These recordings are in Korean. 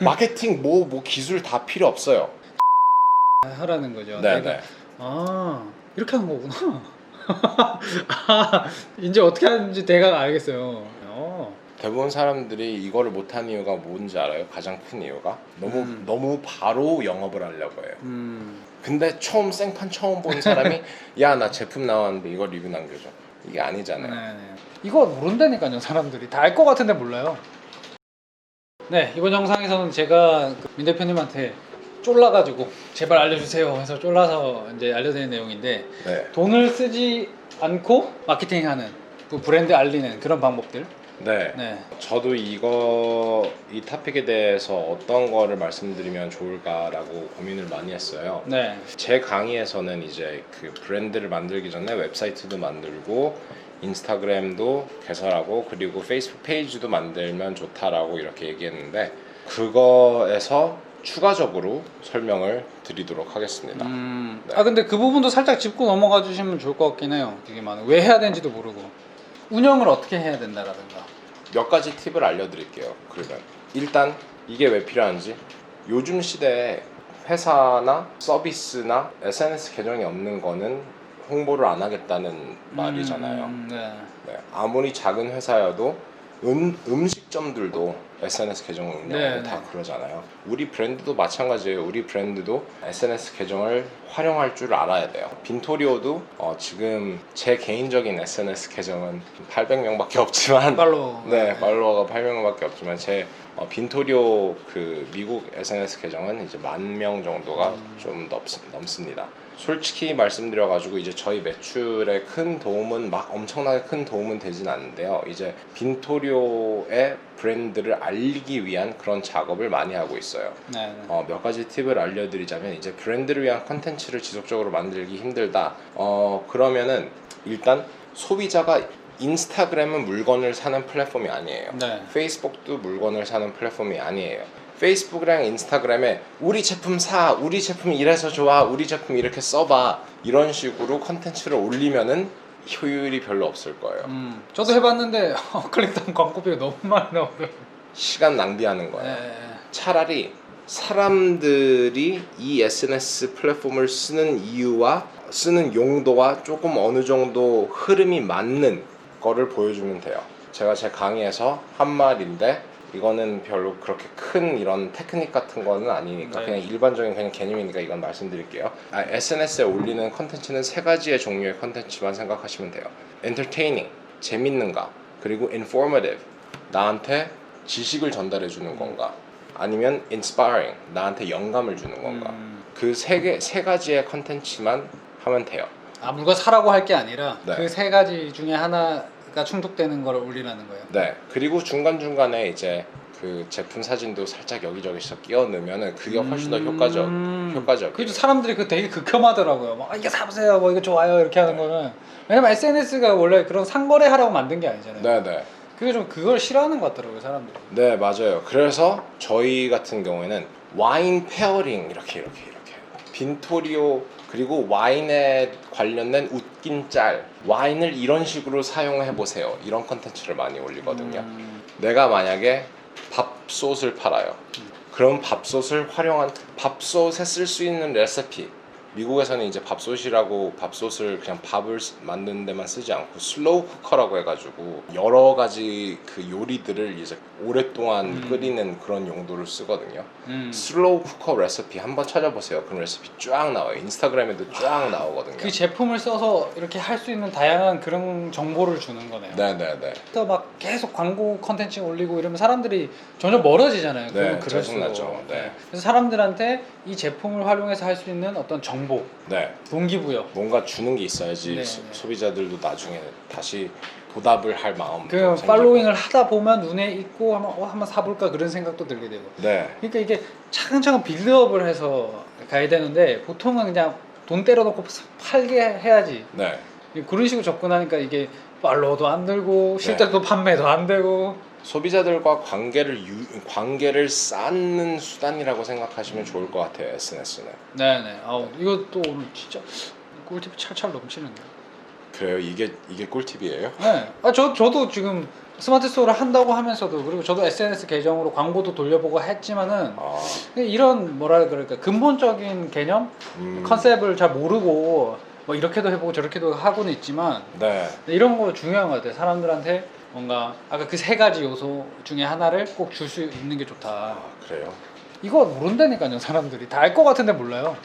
마케팅 뭐 기술 다 필요 없어요. 하라는 거죠. 네네. 이렇게 하는 거구나. 이제 어떻게 하는지 대강 알겠어요. 대부분 사람들이 이거를 못한 이유가 뭔지 알아요? 가장 큰 이유가 너무 바로 영업을 하려고 해요. 근데 생판 처음 본 사람이 야, 나 제품 나왔는데 이거 리뷰 남겨줘. 이게 아니잖아요. 네네. 이거 모른다니까요, 사람들이. 다 알 것 같은데 몰라요. 네, 이번 영상에서는 제가 민 대표님한테 쫄라가지고 제발 알려주세요 해서 쫄라서 이제 알려드리는 내용인데, 네. 돈을 쓰지 않고 마케팅하는, 그 브랜드 알리는 그런 방법들. 네. 네. 저도 이 토픽에 대해서 어떤 거를 말씀드리면 좋을까라고 고민을 많이 했어요. 네. 제 강의에서는 이제 그 브랜드를 만들기 전에 웹사이트도 만들고 인스타그램도 개설하고 그리고 페이스북 페이지도 만들면 좋다라고 이렇게 얘기했는데, 그거에서 추가적으로 설명을 드리도록 하겠습니다. 네. 근데 그 부분도 살짝 짚고 넘어가 주시면 좋을 것 같긴 해요. 되게 많아요. 왜 해야 되는지도 모르고 운영을 어떻게 해야 된다라든가. 몇 가지 팁을 알려드릴게요. 그러면 일단 이게 왜 필요한지, 요즘 시대에 회사나 서비스나 SNS 계정이 없는 거는 홍보를 안 하겠다는 말이잖아요. 네. 네, 아무리 작은 회사여도 음식점들도 SNS 계정을 운영하고 다 그러잖아요. 우리 브랜드도 마찬가지예요. 우리 브랜드도 SNS 계정을 활용할 줄 알아야 돼요. 빈토리오도 지금 제 개인적인 SNS 계정은 800명밖에 없지만 팔로워가 800명밖에 없지만 제 빈토리오 그 미국 SNS 계정은 이제 10,000명 정도가 좀 넘습니다. 솔직히 말씀드려가지고 이제 저희 매출에 큰 도움은 엄청나게 큰 도움은 되진 않는데요. 이제 빈토리오의 브랜드를 알리기 위한 그런 작업을 많이 하고 있어요. 몇 가지 팁을 알려드리자면, 이제 브랜드를 위한 컨텐츠를 지속적으로 만들기 힘들다. 그러면은 일단 소비자가 인스타그램은 물건을 사는 플랫폼이 아니에요. 페이스북도 물건을 사는 플랫폼이 아니에요. 페이스북이랑 인스타그램에 우리 제품 사, 우리 제품 이래서 좋아, 우리 제품 이렇게 써봐, 이런 식으로 컨텐츠를 올리면은 효율이 별로 없을 거예요. 저도 해봤는데 클릭당 광고비가 너무 많이 나오더라고요. 시간 낭비하는 거예요. 차라리 사람들이 이 SNS 플랫폼을 쓰는 이유와 쓰는 용도와 조금 어느 정도 흐름이 맞는 거를 보여주면 돼요. 제가 제 강의에서 한 말인데, 이거는 별로 그렇게 큰 이런 테크닉 같은 거는 아니니까 그냥 일반적인 그냥 개념이니까 이건 말씀드릴게요. SNS에 올리는 컨텐츠는 3가지의 종류의 컨텐츠만 생각하시면 돼요. entertaining, 재밌는가, 그리고 informative, 나한테 지식을 전달해 주는 건가, 아니면 inspiring, 나한테 영감을 주는 건가. 그 세 가지의 컨텐츠만 하면 돼요. 물건 사라고 할 게 아니라 그 3가지 중에 하나가 충족되는 걸 올리라는 거예요. 네. 그리고 중간중간에 이제 그 제품 사진도 살짝 여기저기서 끼워 넣으면은 그게 훨씬 더 효과적이에요. 그래도 사람들이 그 되게 극혐하더라고요. 막 이거 사보세요, 뭐 이거 좋아요, 이렇게 하는 거는. 왜냐면 SNS가 원래 그런 상거래 하라고 만든 게 아니잖아요. 네네. 그게 좀 그걸 싫어하는 것 같더라고요, 사람들이. 네, 맞아요. 그래서 저희 같은 경우에는 와인 페어링 이렇게 빈토리오, 그리고 와인에 관련된 웃긴 짤, 와인을 이런 식으로 사용해 보세요, 이런 컨텐츠를 많이 올리거든요. 내가 만약에 밥솥을 팔아요. 그럼 밥솥을 활용한, 밥솥에 쓸 수 있는 레시피, 미국에서는 이제 밥솥이라고 밥솥을 그냥 밥을 만드는 데만 쓰지 않고 슬로우 쿠커라고 해가지고 여러 가지 그 요리들을 이제 오랫동안 끓이는 그런 용도를 쓰거든요. 슬로우 쿠커 레시피 한번 찾아보세요. 그런 레시피 쫙 나와요. 인스타그램에도 쫙 나오거든요. 그 제품을 써서 이렇게 할 수 있는 다양한 그런 정보를 주는 거네요. 네네네. 또 막 계속 광고 컨텐츠 올리고 이러면 사람들이 점점 멀어지잖아요. 네, 짜증나죠. 네. 그래서 사람들한테 이 제품을 활용해서 할 수 있는 어떤 정보, 동기부여, 뭔가 주는 게 있어야지 소비자들도 나중에 다시 보답을 할 마음. 그 팔로잉을 하다 보면 눈에 익고 한번 사볼까 그런 생각도 들게 되고. 그러니까 이게 차근차근 빌드업을 해서 가야 되는데, 보통은 그냥 돈 때려놓고 팔게 해야지. 그런 식으로 접근하니까 이게 팔로워도 안 들고 실제로 판매도 안 되고. 소비자들과 관계를 쌓는 수단이라고 생각하시면 좋을 것 같아요, SNS는. 네네. 이것도 오늘 진짜 꿀팁 찰찰 넘치는데. 그래요? 이게 꿀팁이에요? 네. 저도 지금 스마트 스토어를 한다고 하면서도, 그리고 저도 SNS 계정으로 광고도 돌려보고 했지만은 이런 뭐라 그럴까, 근본적인 개념, 컨셉을 잘 모르고 뭐 이렇게도 해보고 저렇게도 하고는 있지만 네. 이런 거 중요한 것 같아요. 사람들한테 뭔가 아까 그 세 가지 요소 중에 하나를 꼭 줄 수 있는 게 좋다. 그래요? 이거 모른다니까요. 사람들이 다 알 것 같은데 몰라요.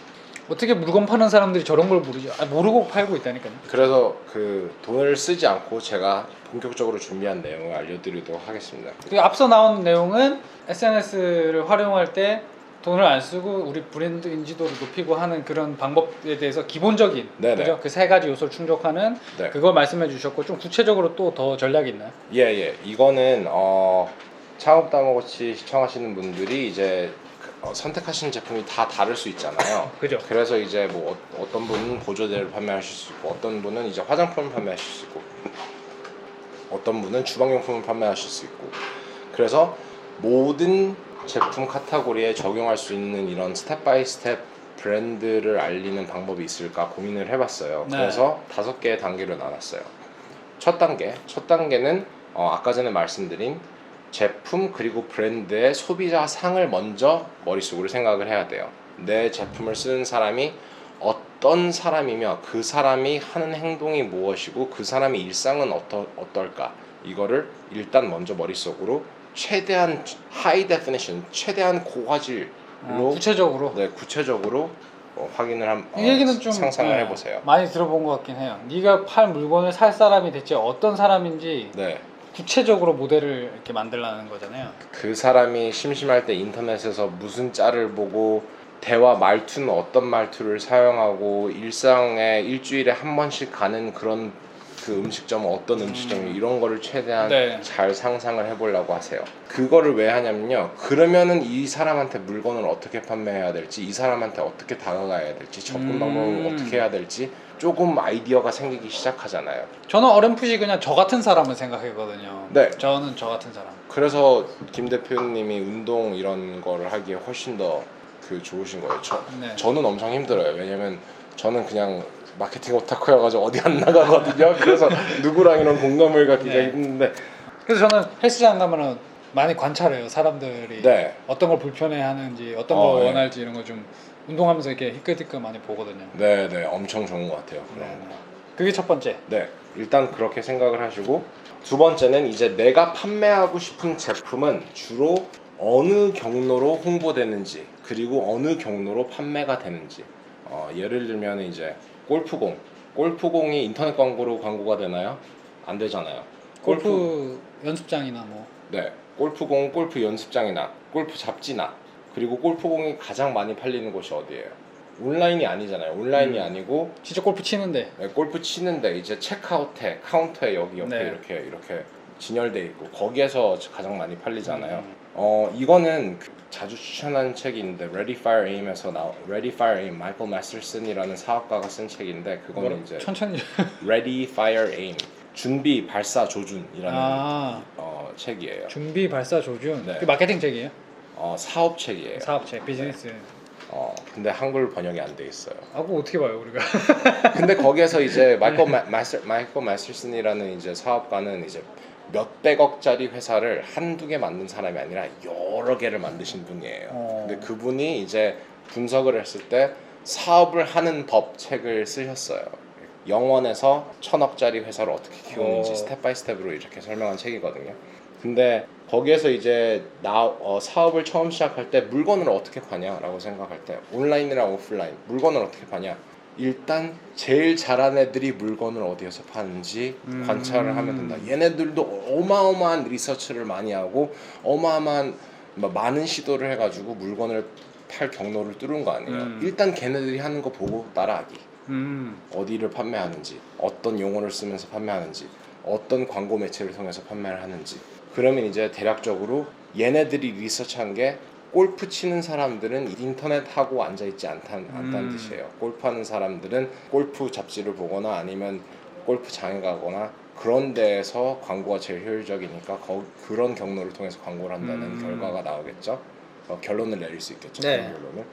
어떻게 물건 파는 사람들이 저런 걸 모르죠? 모르고 팔고 있다니까요. 그래서 그 돈을 쓰지 않고 제가 본격적으로 준비한 내용을 알려드리도록 하겠습니다. 그리고 앞서 나온 내용은 SNS를 활용할 때 돈을 안 쓰고 우리 브랜드 인지도를 높이고 하는 그런 방법에 대해서 기본적인, 그죠? 그 세 가지 요소를 충족하는 그걸 말씀해 주셨고, 좀 구체적으로 또 더 전략이 있나요? 예. 이거는 창업 다마고치 시청하시는 분들이 이제 선택하시는 제품이 다 다를 수 있잖아요. 그죠. 그래서 이제 뭐 어떤 분은 보조제를 판매하실 수 있고, 어떤 분은 이제 화장품을 판매하실 수 있고, 어떤 분은 주방용품을 판매하실 수 있고, 그래서 모든 제품 카테고리에 적용할 수 있는 이런 스텝 바이 스텝 브랜드를 알리는 방법이 있을까 고민을 해봤어요. 네. 그래서 5개의 단계로 나눴어요. 첫 단계는 아까 전에 말씀드린 제품 그리고 브랜드의 소비자 상을 먼저 머릿속으로 생각을 해야 돼요. 내 제품을 쓰는 사람이 어떤 사람이며 그 사람이 하는 행동이 무엇이고 그 사람의 일상은 어떨까, 이거를 일단 먼저 머릿속으로 최대한 하이 데피니션, 최대한 고화질로 구체적으로 확인을 이 얘기는 좀 상상을 해보세요. 많이 들어본 것 같긴 해요. 네가 팔 물건을 살 사람이 대체 어떤 사람인지 구체적으로 모델을 이렇게 만들라는 거잖아요. 그 사람이 심심할 때 인터넷에서 무슨 짤을 보고, 대화 말투는 어떤 말투를 사용하고, 일상에 일주일에 한 번씩 가는 그런 그 음식점은 어떤 음식점이, 이런 거를 최대한 잘 상상을 해보려고 하세요. 그거를 왜 하냐면요, 그러면은 이 사람한테 물건을 어떻게 판매해야 될지, 이 사람한테 어떻게 다가가야 될지, 접근 방법을 어떻게 해야 될지 조금 아이디어가 생기기 시작하잖아요. 저는 어렴풋이 그냥 저 같은 사람을 생각했거든요. 네. 저는 저 같은 사람. 그래서 김 대표님이 운동 이런 거를 하기에 훨씬 더 좋으신 거예요. 저는 엄청 힘들어요. 왜냐면 저는 그냥 마케팅 오타쿠여가지고 어디 안 나가거든요. 그래서 누구랑 이런 공감을 갖기가 힘든데, 그래서 저는 헬스장 가면은 많이 관찰해요. 사람들이 어떤 걸 불편해하는지, 어떤 걸 원할지, 이런 거 좀 운동하면서 이렇게 희끗희끗 많이 보거든요. 네, 엄청 좋은 것 같아요. 그게 첫 번째. 일단 그렇게 생각을 하시고, 두 번째는 이제 내가 판매하고 싶은 제품은 주로 어느 경로로 홍보되는지, 그리고 어느 경로로 판매가 되는지. 예를 들면 이제 골프공이 인터넷 광고로 광고가 되나요? 안 되잖아요. 골프 연습장이나 뭐. 골프공, 골프 연습장이나 골프 잡지나, 그리고 골프공이 가장 많이 팔리는 곳이 어디예요? 온라인이 아니잖아요. 온라인이 아니고 진짜 골프 치는데. 골프 치는데 이제 체크아웃해, 카운터에 여기 옆에 이렇게 진열돼 있고, 거기에서 가장 많이 팔리잖아요. 이거는 자주 추천하는 책이 있는데, Ready Fire Aim, 마이클 마스터슨이라는 사업가가 쓴 책인데, 그거는 이제 천천히. Ready Fire Aim, 준비 발사 조준이라는 책이에요. 준비 발사 조준. 그 마케팅 책이에요? 사업 책이에요. 사업책, 비즈니스. 근데 한글 번역이 안 돼 있어요. 그거 어떻게 봐요 우리가? 근데 거기에서 이제 마이클 마스터슨이라는 이제 사업가는 이제 몇백억짜리 회사를 한두 개 만든 사람이 아니라 여러 개를 만드신 분이에요. 근데 그분이 이제 분석을 했을 때 사업을 하는 법 책을 쓰셨어요. 0원에서 1000억짜리 회사를 어떻게 키우는지 스텝 바이 스텝으로 이렇게 설명한 책이거든요. 근데 거기에서 이제 사업을 처음 시작할 때 물건을 어떻게 파냐라고 생각할 때, 온라인이랑 오프라인, 물건을 어떻게 파냐, 일단 제일 잘하는 애들이 물건을 어디에서 파는지 관찰을 하면 된다. 얘네들도 어마어마한 리서치를 많이 하고 어마어마한 많은 시도를 해가지고 물건을 팔 경로를 뚫은 거 아니에요. 일단 걔네들이 하는 거 보고 따라하기. 어디를 판매하는지, 어떤 용어를 쓰면서 판매하는지, 어떤 광고 매체를 통해서 판매를 하는지. 그러면 이제 대략적으로 얘네들이 리서치한 게, 골프 치는 사람들은 인터넷 하고 앉아있지 않다는 뜻이에요. 골프하는 사람들은 골프 잡지를 보거나 아니면 골프장에 가거나 그런 데에서 광고가 제일 효율적이니까 그런 경로를 통해서 광고를 한다는 결과가 나오겠죠. 결론을 내릴 수 있겠죠. 그런 결론을.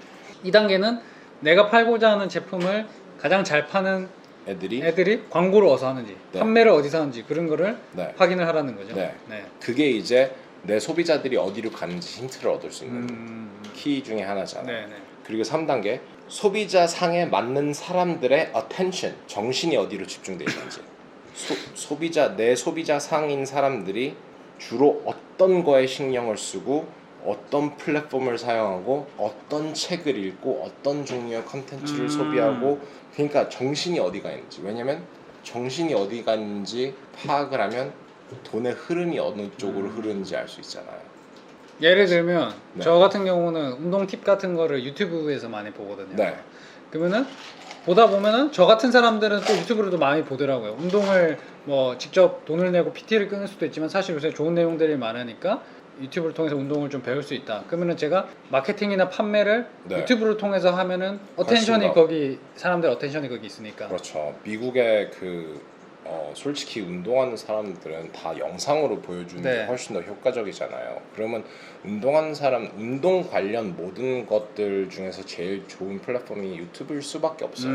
2단계는 내가 팔고자 하는 제품을 가장 잘 파는 애들이 광고를 어디서 하는지, 네. 판매를 어디서 하는지 그런 거를 네. 확인을 하라는 거죠. 네. 네. 그게 이제 내 소비자들이 어디로 가는지 힌트를 얻을 수 있는 키 중에 하나잖아요. 네, 네. 그리고 3단계 소비자 상에 맞는 사람들의 attention, 정신이 어디로 집중되어 있는지. 내 소비자 상인 사람들이 주로 어떤 거에 신경을 쓰고 어떤 플랫폼을 사용하고 어떤 책을 읽고 어떤 종류의 컨텐츠를 소비하고, 그러니까 정신이 어디가 있는지. 왜냐면 정신이 어디가 있는지 파악을 하면 돈의 흐름이 어느 쪽으로 흐르는지 알 수 있잖아요. 예를 들면 네. 저 같은 경우는 운동 팁 같은 거를 유튜브에서 많이 보거든요. 네. 그러면은 보다 보면은 저 같은 사람들은 또 유튜브로도 많이 보더라고요. 운동을 뭐 직접 돈을 내고 PT를 끊을 수도 있지만 사실 요새 좋은 내용들이 많으니까 유튜브를 통해서 운동을 좀 배울 수 있다. 그러면은 제가 마케팅이나 판매를 네. 유튜브를 통해서 하면은 어텐션이 거기, 사람들 어텐션이 거기 있으니까. 그렇죠. 미국의 솔직히 운동하는 사람들은 다 영상으로 보여주는 게 네. 훨씬 더 효과적이잖아요. 그러면 운동하는 사람, 운동 관련 모든 것들 중에서 제일 좋은 플랫폼이 유튜브일 수밖에 없어요.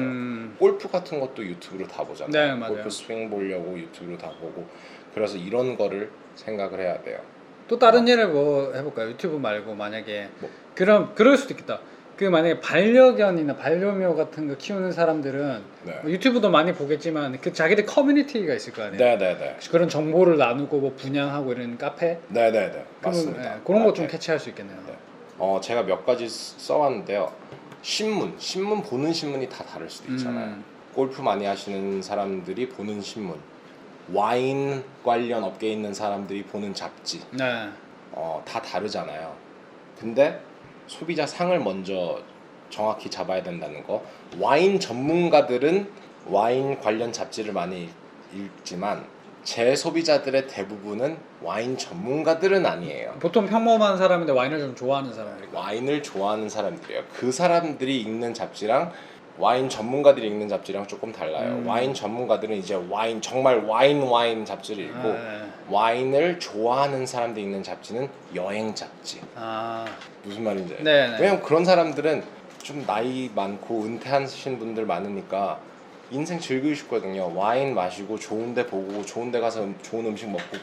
골프 같은 것도 유튜브로 다 보잖아요. 네, 맞아요. 골프 스윙 보려고 유튜브로 다 보고. 그래서 이런 거를 생각을 해야 돼요. 또 다른 예를 뭐 해볼까요? 유튜브 말고 만약에 그럴 수도 있겠다. 그 만약에 반려견이나 반려묘 같은 거 키우는 사람들은 네. 뭐 유튜브도 많이 보겠지만 그 자기들 커뮤니티가 있을 거 아니에요. 네네네. 그런 정보를 나누고 뭐 분양하고 이런 카페. 네네네. 맞습니다. 네, 그런 거 좀 캐치할 수 있겠네요. 네. 제가 몇 가지 써왔는데요. 신문 보는 신문이 다 다를 수도 있잖아요. 골프 많이 하시는 사람들이 보는 신문, 와인 관련 업계에 있는 사람들이 보는 잡지, 네. 다 다르잖아요. 근데 소비자 상을 먼저 정확히 잡아야 된다는 거. 와인 전문가들은 와인 관련 잡지를 많이 읽지만 제 소비자들의 대부분은 와인 전문가들은 아니에요. 보통 평범한 사람인데 와인을 좀 좋아하는 사람들. 와인을 좋아하는 사람들이에요. 그 사람들이 읽는 잡지랑 와인 전문가들이 읽는 잡지랑 조금 달라요. 와인 전문가들은 이제 정말 와인 잡지를 읽고, 와인을 좋아하는 사람들이 읽는 잡지는 여행 잡지. 무슨 말인지 알죠? 왜냐면 그런 사람들은 좀 나이 많고 은퇴하신 분들 많으니까 인생 즐기고 싶거든요. 와인 마시고 좋은 데 보고 좋은 데 가서 좋은 음식 먹고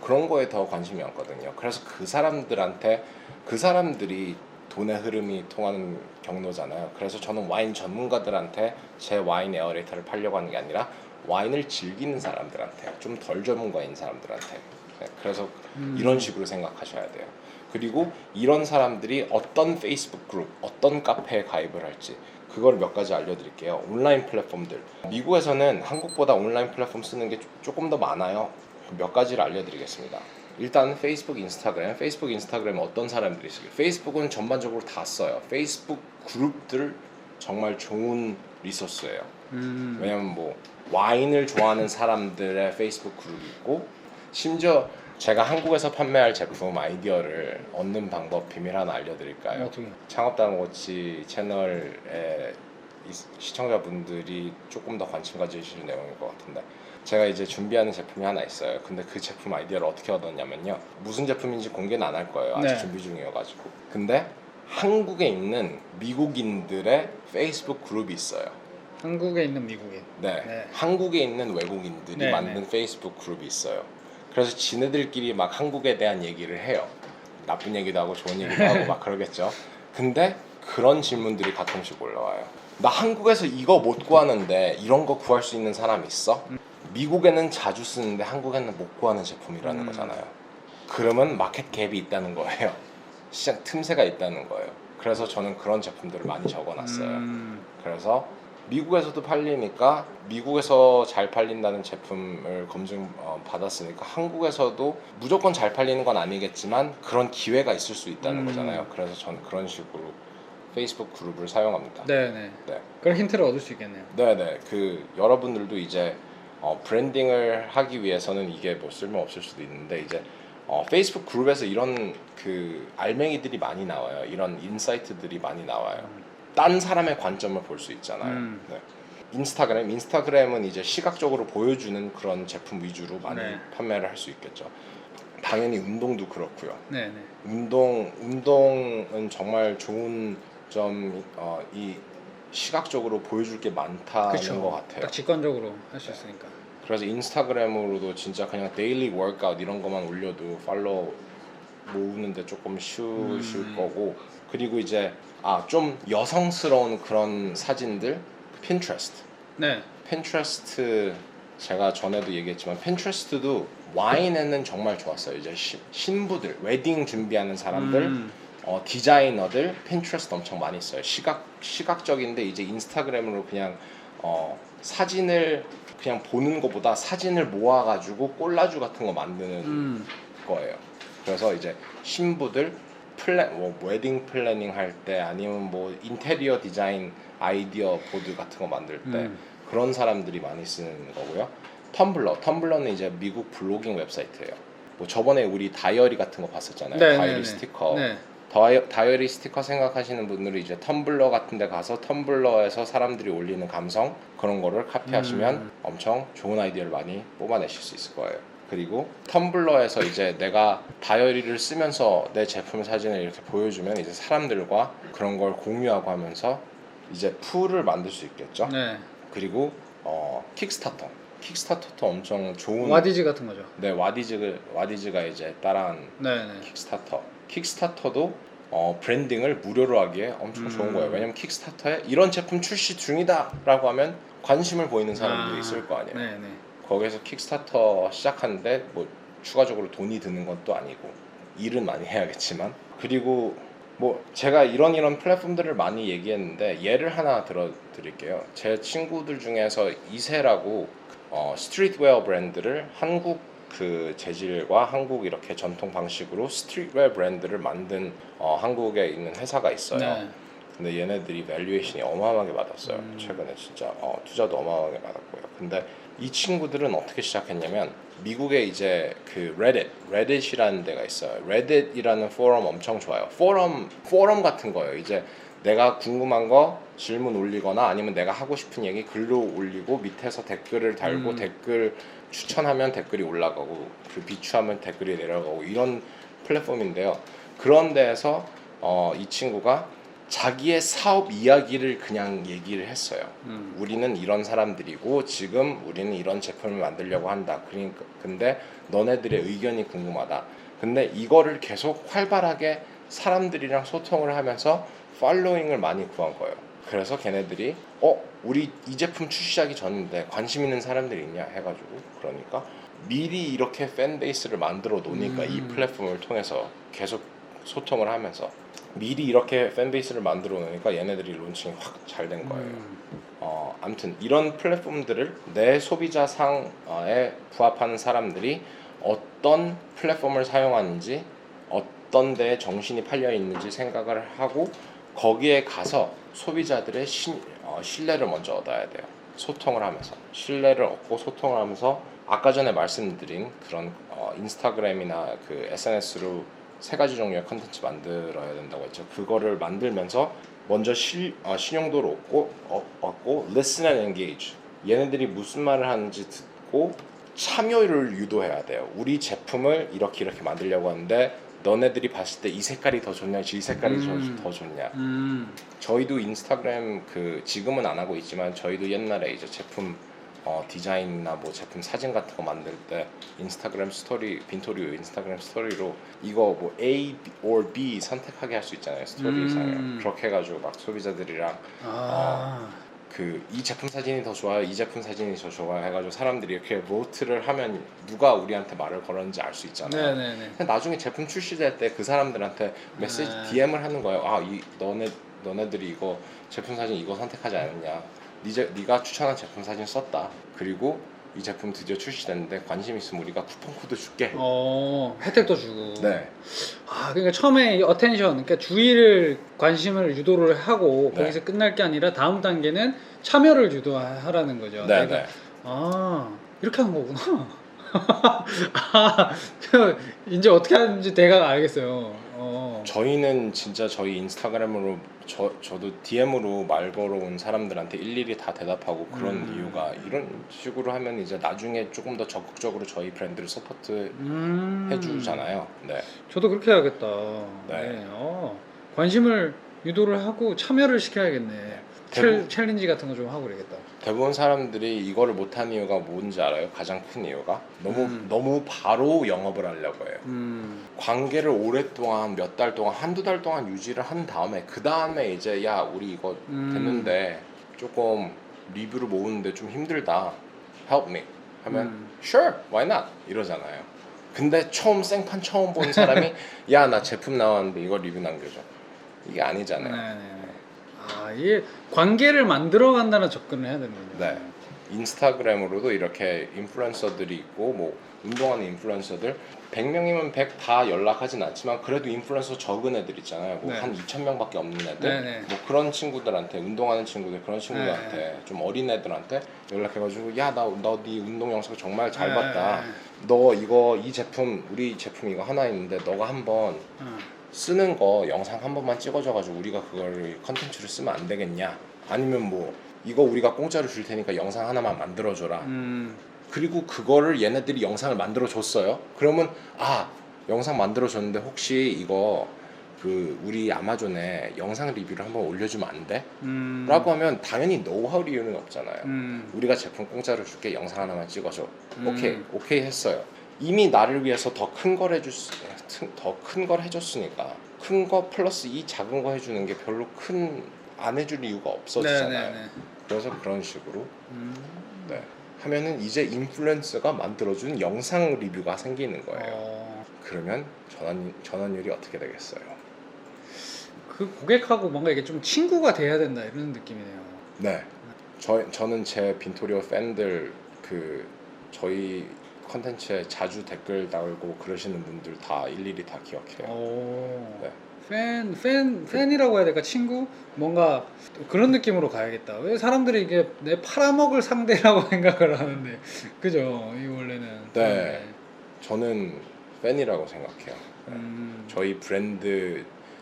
그런 거에 더 관심이 많거든요. 그래서 그 사람들이 돈의 흐름이 통하는 경로잖아요. 그래서 저는 와인 전문가들한테 제 와인 에어레이터를 팔려고 하는 게 아니라 와인을 즐기는 사람들한테, 좀 덜 전문가인 사람들한테. 네, 그래서 이런 식으로 생각하셔야 돼요. 그리고 이런 사람들이 어떤 페이스북 그룹, 어떤 카페에 가입을 할지 그걸 몇 가지 알려드릴게요. 온라인 플랫폼들. 미국에서는 한국보다 온라인 플랫폼 쓰는 게 조금 더 많아요. 몇 가지를 알려드리겠습니다. 일단 페이스북, 인스타그램에 어떤 사람들이 쓰게? 페이스북은 전반적으로 다 써요. 페이스북 그룹들 정말 좋은 리소스예요. 왜냐면 뭐 와인을 좋아하는 사람들의 페이스북 그룹이 있고, 심지어 제가 한국에서 판매할 제품 아이디어를 얻는 방법 비밀 하나 알려드릴까요? 어떻게? 창업당고치 채널의 시청자분들이 조금 더 관심 가지실 내용일 것 같은데, 제가 이제 준비하는 제품이 하나 있어요. 근데 그 제품 아이디어를 어떻게 얻었냐면요, 무슨 제품인지 공개는 안 할 거예요. 아직 준비 중이어가지고. 근데 한국에 있는 미국인들의 페이스북 그룹이 있어요. 한국에 있는 미국인. 네. 한국에 있는 외국인들이 만든 페이스북 그룹이 있어요. 그래서 지네들끼리 막 한국에 대한 얘기를 해요. 나쁜 얘기도 하고 좋은 얘기도 하고 막 그러겠죠. 근데 그런 질문들이 가끔씩 올라와요. 나 한국에서 이거 못 구하는데 이런 거 구할 수 있는 사람 있어? 미국에는 자주 쓰는데 한국에는 못 구하는 제품이라는 거잖아요. 그러면 마켓 갭이 있다는 거예요. 시장 틈새가 있다는 거예요. 그래서 저는 그런 제품들을 많이 적어놨어요. 그래서 미국에서도 팔리니까, 미국에서 잘 팔린다는 제품을 검증 받았으니까 한국에서도 무조건 잘 팔리는 건 아니겠지만 그런 기회가 있을 수 있다는 거잖아요. 그래서 저는 그런 식으로 페이스북 그룹을 사용합니다. 네. 네. 그런 힌트를 얻을 수 있겠네요. 네네. 여러분들도 이제 브랜딩을 하기 위해서는 이게 뭐 쓸모 없을 수도 있는데, 이제 페이스북 그룹에서 이런 알맹이들이 많이 나와요. 이런 인사이트들이 많이 나와요. 딴 사람의 관점을 볼 수 있잖아요. 네. 인스타그램은 이제 시각적으로 보여주는 그런 제품 위주로 많이 판매를 할 수 있겠죠. 당연히 운동도 그렇고요. 운동은 정말 좋은 점이 시각적으로 보여줄 게 많다는 그쵸. 것 같아요. 딱 직관적으로 할 수 있으니까. 그래서 인스타그램으로도 진짜 그냥 데일리 워크아웃 이런 것만 올려도 팔로우 모으는데 조금 쉬울 거고, 그리고 이제 좀 여성스러운 그런 사진들, 핀트레스트. 네. 핀트레스트 제가 전에도 얘기했지만 핀트레스트도 와인에는 정말 좋았어요. 이제 신부들, 웨딩 준비하는 사람들, 디자이너들 핀트레스트 엄청 많이 써요. 시각적인데 이제 인스타그램으로 그냥 사진을 그냥 보는 것보다 사진을 모아가지고 콜라주 같은 거 만드는 거예요. 그래서 이제 신부들 웨딩 플래닝 할 때 아니면 뭐 인테리어 디자인 아이디어 보드 같은 거 만들 때 그런 사람들이 많이 쓰는 거고요. 텀블러는 이제 미국 블로깅 웹사이트예요. 뭐 저번에 우리 다이어리 같은 거 봤었잖아요. 네, 다이어리 네, 스티커. 네. 다이어리 스티커 생각하시는 분들은 이제 텀블러 같은 데 가서 텀블러에서 사람들이 올리는 감성 그런 거를 카피하시면 엄청 좋은 아이디어를 많이 뽑아내실 수 있을 거예요. 그리고 텀블러에서 이제 내가 다이어리를 쓰면서 내 제품 사진을 이렇게 보여주면 이제 사람들과 그런 걸 공유하고 하면서 이제 풀을 만들 수 있겠죠. 네. 그리고 킥스타터도 엄청 좋은 와디즈 같은 거죠. 네, 와디즈가 이제 따라한 네. 킥스타터도 브랜딩을 무료로 하기에 엄청 좋은 거예요. 왜냐면 킥스타터에 이런 제품 출시 중이다라고 하면 관심을 보이는 사람들이 있을 거 아니에요. 네. 거기에서 킥스타터 시작하는데 뭐 추가적으로 돈이 드는 것도 아니고 일은 많이 해야겠지만, 그리고 뭐 제가 이런 플랫폼들을 많이 얘기했는데 예를 하나 들어드릴게요. 제 친구들 중에서 이세라고 스트리트웨어 브랜드를 한국 그 재질과 한국 이렇게 전통 방식으로 스트리트웨어 브랜드를 만든 한국에 있는 회사가 있어요. 네. 근데 얘네들이 밸류에이션이 어마어마하게 받았어요. 최근에 진짜 투자도 어마어마하게 받았고요. 근데 이 친구들은 어떻게 시작했냐면 미국에 이제 그 레딧이라는 데가 있어요. 레딧이라는 포럼 엄청 좋아요. 포럼 같은 거예요. 이제 내가 궁금한 거 질문 올리거나 아니면 내가 하고 싶은 얘기 글로 올리고 밑에서 댓글을 달고 댓글 추천하면 댓글이 올라가고 그 비추하면 댓글이 내려가고 이런 플랫폼인데요. 그런 데에서 이 친구가 자기의 사업 이야기를 그냥 얘기를 했어요. 우리는 이런 사람들이고 지금 우리는 이런 제품을 만들려고 한다. 그러니까 근데 너네들의 의견이 궁금하다. 근데 이거를 계속 활발하게 사람들이랑 소통을 하면서 팔로잉을 많이 구한 거예요. 그래서 걔네들이 우리 이 제품 출시하기 전인데 관심 있는 사람들이 있냐 해가지고, 그러니까 미리 이렇게 팬베이스를 만들어 놓으니까 이 플랫폼을 통해서 계속 소통을 하면서 미리 이렇게 팬베이스를 만들어 놓으니까 얘네들이 론칭이 확 잘 된 거예요. 아무튼 이런 플랫폼들을 내 소비자 상에 부합하는 사람들이 어떤 플랫폼을 사용하는지 어떤 데에 정신이 팔려 있는지 생각을 하고 거기에 가서 소비자들의 신뢰를 먼저 얻어야 돼요. 소통을 하면서 신뢰를 얻고 소통을 하면서 아까 전에 말씀드린 그런 인스타그램이나 그 SNS로 세 가지 종류의 컨텐츠 만들어야 된다고 했죠. 그거를 만들면서 먼저 신용도를 얻고 listen and engage. 얘네들이 무슨 말을 하는지 듣고 참여를 유도해야 돼요. 우리 제품을 이렇게 만들려고 하는데 너네들이 봤을 때 이 색깔이 더 좋냐, 이 색깔이 더 좋냐. 저희도 인스타그램 지금은 안 하고 있지만 저희도 옛날에 이제 제품 디자인이나 뭐 제품 사진 같은 거 만들 때 인스타그램 스토리, 빈토리오 인스타그램 스토리로 이거 뭐 A or B 선택하게 할 수 있잖아요. 스토리상에. 그렇게 해가지고 막 소비자들이랑 이 제품 사진이 더 좋아요, 이 제품 사진이 더 좋아요 해가지고 사람들이 이렇게 보트를 하면 누가 우리한테 말을 걸었는지 알 수 있잖아요. 근데 나중에 제품 출시될 때 그 사람들한테 메시지 DM을 하는 거예요. 너네들이 이거 제품 사진 이거 선택하지 않았냐, 네가 추천한 제품 사진 썼다. 그리고 이 제품 드디어 출시됐는데 관심 있으면 우리가 쿠폰 코드 줄게. 혜택도 주고. 네. 그러니까 처음에 어텐션, 그러니까 주의를 관심을 유도를 하고 거기서 끝날 게 아니라 다음 단계는 참여를 유도하라는 거죠. 네. 내가 이렇게 하는 거구나. 이제 어떻게 하는지 대강 알겠어요. 저희는 진짜 저희 인스타그램으로 저도 DM으로 말 걸어온 사람들한테 일일이 다 대답하고 그런 이유가 이런 식으로 하면 이제 나중에 조금 더 적극적으로 저희 브랜드를 서포트 해주잖아요. 네. 저도 그렇게 해야겠다. 네. 관심을 유도를 하고 참여를 시켜야겠네. 챌린지 같은 거 좀 하고 그러겠다. 대부분 사람들이 이거를 못한 이유가 뭔지 알아요? 가장 큰 이유가 너무 바로 영업을 하려고 해요. 관계를 오랫동안 몇 달 동안 한두 달 동안 유지를 한 다음에 그 다음에 이제 야 우리 이거 됐는데 조금 리뷰를 모으는데 좀 힘들다. Help me 하면 Sure, why not? 이러잖아요. 근데 생판 처음 본 사람이 야 나 제품 나왔는데 이거 리뷰 남겨줘. 이게 아니잖아요. 네네. 아 이게 관계를 만들어 간다는 접근을 해야 되는군요. 네. 인스타그램으로도 이렇게 인플루언서들이 있고 뭐 운동하는 인플루언서들 100명이면 100 다 연락하진 않지만 그래도 인플루언서 적은 애들 있잖아요. 뭐 네. 한 2,000명밖에 없는 애들. 네네. 뭐 그런 친구들한테 운동하는 친구들 그런 친구들한테 네. 좀 어린 애들한테 연락해가지고 야 나 너 네 운동 영상 정말 잘 네. 봤다. 너 이 제품 우리 제품 이거 하나 있는데 너가 한번 쓰는 거 영상 한 번만 찍어줘가지고 우리가 그걸 컨텐츠로 쓰면 안 되겠냐? 아니면 뭐 이거 우리가 공짜로 줄 테니까 영상 하나만 만들어줘라. 그리고 그거를 얘네들이 영상을 만들어 줬어요. 그러면 영상 만들어 줬는데 혹시 이거 그 우리 아마존에 영상 리뷰를 한번 올려주면 안 돼? 라고 하면 당연히 노하우 이유는 없잖아요. 우리가 제품 공짜로 줄게 영상 하나만 찍어줘. 오케이 했어요. 이미 나를 위해서 더 큰 걸 해줬으니까 큰 거 플러스 이 작은 거 해주는 게 별로 안 해줄 이유가 없어지잖아요. 네네네. 그래서 그런 식으로 네. 하면은 이제 인플루언서가 만들어준 영상 리뷰가 생기는 거예요. 그러면 전환율이 어떻게 되겠어요? 그 고객하고 뭔가 이게 좀 친구가 돼야 된다 이런 느낌이네요. 네. 저는 제 빈토리오 팬들 저희 컨텐츠에 자주 댓글 달고 그러시는 분들 다 일일이 다 기억해요. 네. 팬이라고 해야 될까? 친구? 뭔가 그런 느낌으로 가야겠다. 왜 사람들이 이게 내 팔아먹을 상대라고 생각을 하는데, 그죠? 이 원래는. 네. 저는 팬이라고 생각해요. 네.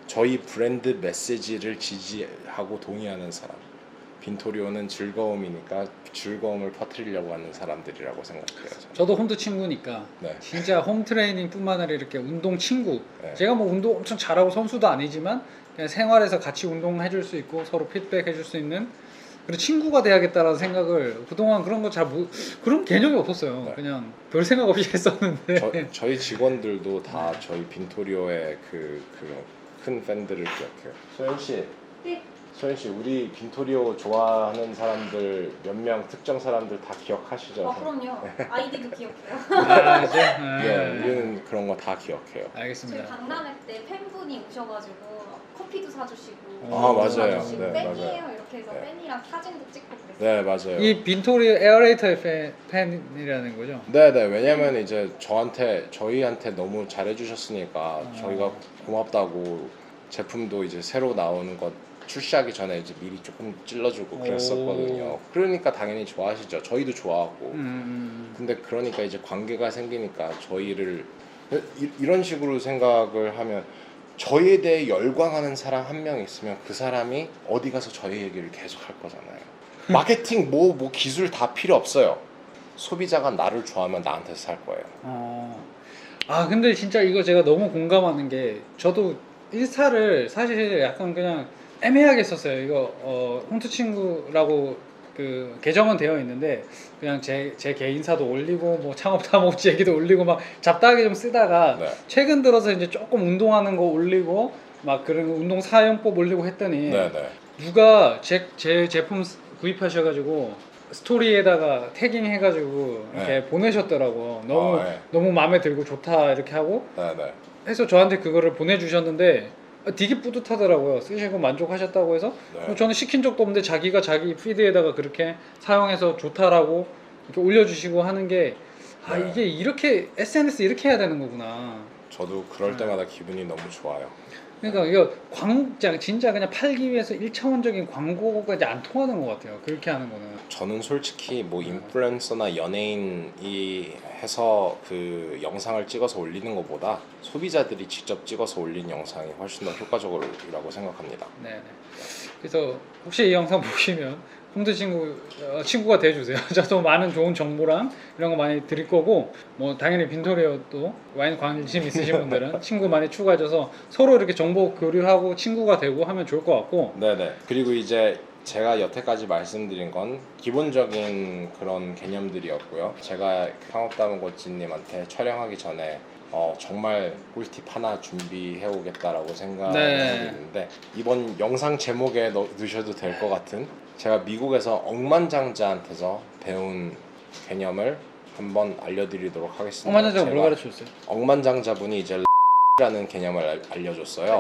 저희 브랜드 메시지를 지지하고 동의하는 사람. 빈토리오는 즐거움이니까 즐거움을 퍼뜨리려고 하는 사람들이라고 생각해요. 저도 홈트 친구니까 네. 진짜 홈 트레이닝뿐만 아니라 이렇게 운동 친구. 네. 제가 뭐 운동 엄청 잘하고 선수도 아니지만 그냥 생활에서 같이 운동해줄 수 있고 서로 피드백해줄 수 있는 그런 친구가 돼야겠다라는 생각을 그동안 그런 거 그런 개념이 없었어요. 네. 그냥 별 생각 없이 했었는데. 저희 직원들도 다 저희 빈토리오의 큰 팬들을 기억해요. 소연 씨. 네. 소연 씨, 우리 빈토리오 좋아하는 사람들 몇 명 특정 사람들 다 기억하시죠? 그럼요. 아이디도 기억해요. 그죠? 네, 우리는 그런 거 다 기억해요. 알겠습니다. 저희 박람회 때 팬분이 오셔가지고 커피도 사주시고 맞아요. 사주시고 네, 팬이에요 맞아요. 이렇게 해서 네. 팬이랑 사진도 찍고 그랬어요. 네, 맞아요. 이 빈토리 에어레이터의 팬이라는 거죠? 네, 왜냐면 이제 저희한테 너무 잘해주셨으니까 저희가 고맙다고 제품도 이제 새로 나오는 것 출시하기 전에 이제 미리 조금 찔러주고 그랬었거든요. 그러니까 당연히 좋아하시죠. 저희도 좋아하고. 근데 그러니까 이제 관계가 생기니까 저희를 이런 식으로 생각을 하면 저희에 대해 열광하는 사람 한 명 있으면 그 사람이 어디 가서 저희 얘기를 계속 할 거잖아요. 마케팅 뭐 기술 다 필요 없어요. 소비자가 나를 좋아하면 나한테서 살 거예요. 근데 진짜 이거 제가 너무 공감하는 게 저도 인스타를 사실 약간 그냥 애매하게 썼어요. 이거 홈트 친구라고 그 계정은 되어 있는데 그냥 제 개인사도 올리고 뭐 창업 탐험지 얘기도 올리고 막 잡다하게 좀 쓰다가 네. 최근 들어서 이제 조금 운동하는 거 올리고 막 그런 운동 사용법 올리고 했더니 네. 누가 제 제품 구입하셔가지고 스토리에다가 태깅 해가지고 이렇게 보내셨더라고. 너무 마음에 들고 좋다 이렇게 하고 네. 해서 저한테 그거를 보내주셨는데 되게 뿌듯하더라고요. 쓰시고 만족하셨다고 해서 저는 시킨 적도 없는데 자기가 자기 피드에다가 그렇게 사용해서 좋다라고 이렇게 올려주시고 하는 게 이게 이렇게 SNS 이렇게 해야 되는 거구나. 저도 그럴 때마다 기분이 너무 좋아요. 그러니까 이거 진짜 그냥 팔기 위해서 1차원적인 광고가 이제 안 통하는 것 같아요. 그렇게 하는 거는. 저는 솔직히 뭐 인플루언서나 연예인이 해서 그 영상을 찍어서 올리는 것보다 소비자들이 직접 찍어서 올린 영상이 훨씬 더 효과적이라고 생각합니다. 네. 그래서 혹시 이 영상 보시면 홈트 친구가 돼주세요. 저도 많은 좋은 정보랑 이런 거 많이 드릴 거고 뭐 당연히 빈토리오도 와인 관심 있으신 분들은 친구 많이 추가해줘서 서로 이렇게 정보 교류하고 친구가 되고 하면 좋을 것 같고. 네네. 그리고 이제 제가 여태까지 말씀드린 건 기본적인 그런 개념들이었고요. 제가 상업다문고치님한테 촬영하기 전에 정말 꿀팁 하나 준비해 오겠다라고 생각을 했는데 이번 영상 제목에 넣으셔도 될 것 같은 제가 미국에서 억만장자한테서 배운 개념을 한번 알려드리도록 하겠습니다. 억만장자가 뭘 가르쳐줬어요? 억만장자분이 이제 라는 개념을 알려줬어요.